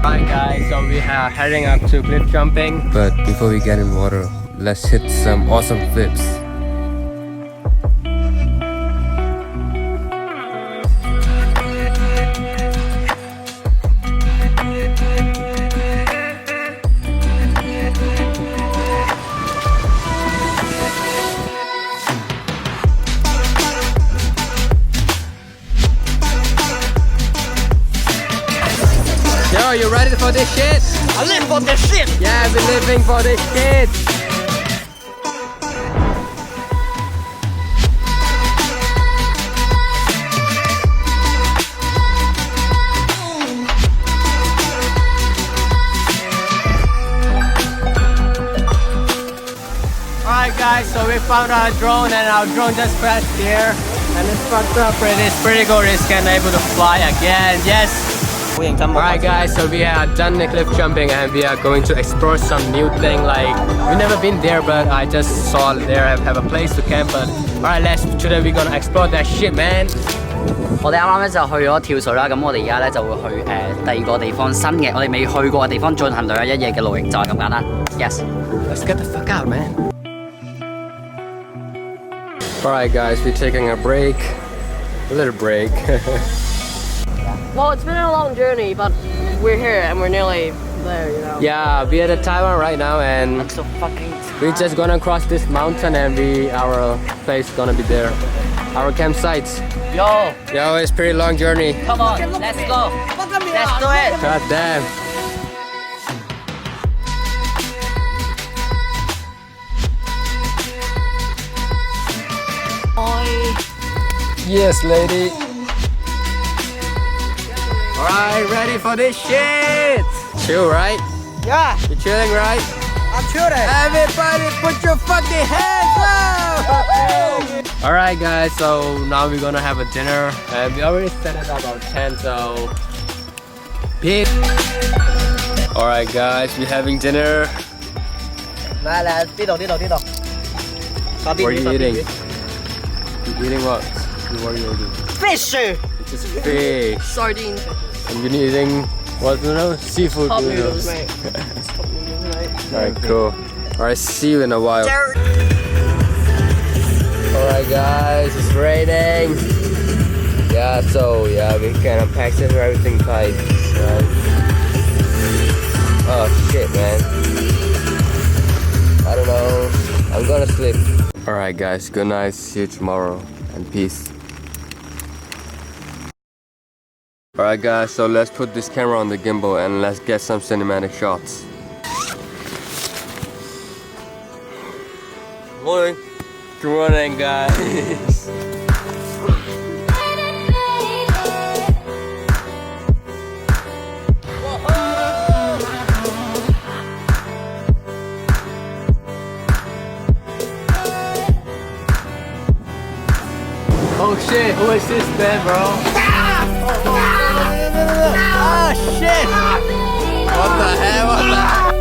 Alright guys, so we are heading up to cliff jumping. But before we get in water, let's hit some awesome flips. Yo, you ready for this shit? I live for this shit! Yeah, we're living for this shit. Alright guys, so we found our drone and our drone just crashed here. And it's fucked up, but it's pretty good. It's able to fly again. Yes! Alright guys, so we are done the cliff jumping and we are going to explore some new thing. Like, we've never been there, but I just saw there have a place to camp. But alright, today we're gonna explore that shit, man. 我哋啱啱咧就去咗跳水啦，咁我哋而家咧就會去第二個地方新嘅，我哋未去過嘅地方進行到一夜嘅露營，就係咁簡單。Yes。Let's get the fuck out, man. Alright guys, we're taking a break. A little break. Well, it's been a long journey, but we're here and we're nearly there, you know. Yeah, we're at Taiwan right now and So fucking we're just gonna cross this mountain and our place gonna be there. Our campsite. Yo, Yo, it's pretty long journey. come on, let's go. Let's do it. God damn. Yes, lady. Alright, ready for this shit? Chill, right? Yeah, You chilling, right? I'm chilling. Everybody put your fucking hands up! Alright guys, so now we're gonna have a dinner and we already set it about 10, so peace. Alright guys, we're having dinner. 嚟嚟，呢度。 What are you eating? You eating what? What are you eating? Fish. It's just fish. Sardine. And you're eating what, you know? Seafood Cup noodles. noodles, mate. Cup noodles, mate. Alright, cool. Alright, see you in a while. Alright guys, it's raining. Yeah, so yeah, we kind of packed in everything tight. Right? Oh shit, man. I don't know. I'm gonna sleep. Alright guys, good night. See you tomorrow. And peace. Alright guys, so let's put this camera on the gimbal and let's get some cinematic shots. Morning. Good morning guys. Oh shit, who is this man, bro? Ah shit! What the hell? What the hell?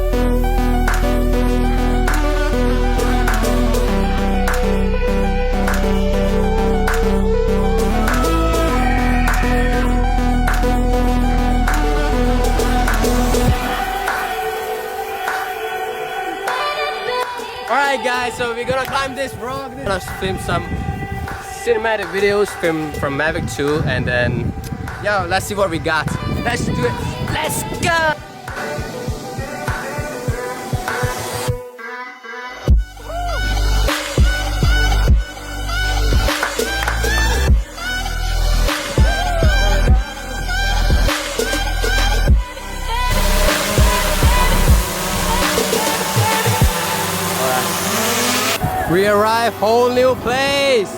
Alright guys, so we're gonna climb this rock. Let's film some cinematic videos from Mavic 2 and then yo, let's see what we got. Let's do it. Let's go. We arrived, whole new place.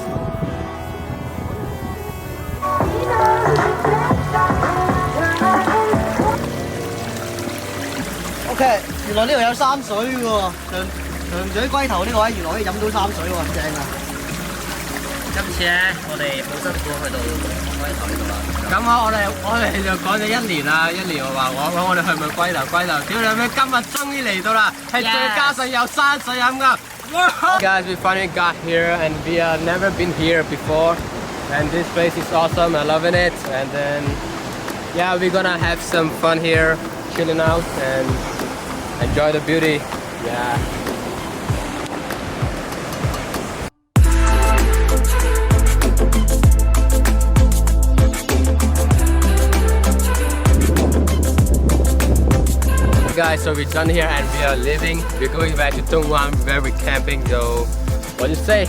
OK，原來呢度有山水喎，長嘴龜頭呢個位原來可以飲到山水喎，正啊！今次咧，我哋好辛苦去到龜頭呢度啦。咁我哋就講咗1年啦，1年我話我哋去咪龜頭，屌你咩？今日終於嚟到啦，係再加上有山水飲噶。Guys, we finally got here and we have never been here before, and this place is awesome. I'm loving it, and then yeah, we're gonna have some fun here, chilling out and enjoy the beauty. Yeah. Guys, so we're done here and we are leaving. We're going back to Dongguan where we're camping. So, what do you say?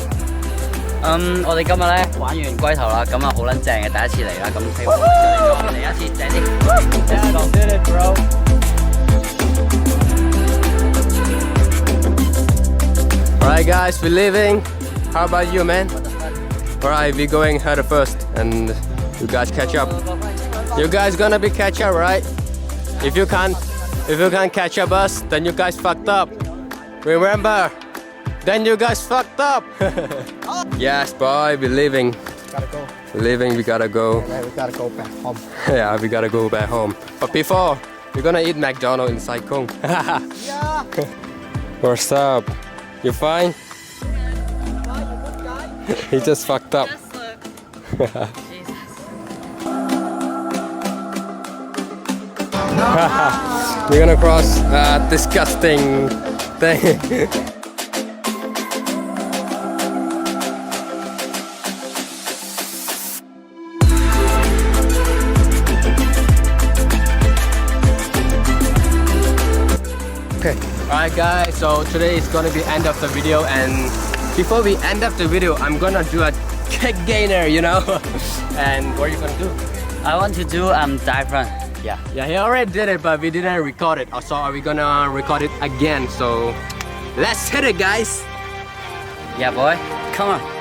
我哋今日咧玩完龜頭啦，咁啊好撚正嘅，第一次嚟啦，咁希望再嚟一次，正啲。Yeah, we did it, bro. Alright, guys, we're leaving. How about you, man? Alright, we're going header first, and you guys catch up. You guys gonna be catch up, right? If you can't catch up us, then you guys fucked up. Remember? Then you guys fucked up. Yes, boy, we're leaving. Gotta go. We're leaving, we gotta go. Yeah, we gotta go back home. Yeah, we gotta go back home. But before, we're gonna eat McDonald's in Sai Kung. Yeah. What's up? You fine? He just fucked up. We're gonna cross a disgusting thing. Alright guys, so today is gonna be end of the video, and before we end up the video, I'm gonna do a kick gainer, you know. And what are you gonna do? I want to do dive run. Yeah. Yeah, he already did it, but we didn't record it. So are we gonna record it again? So let's hit it, guys. Yeah, boy. Come on.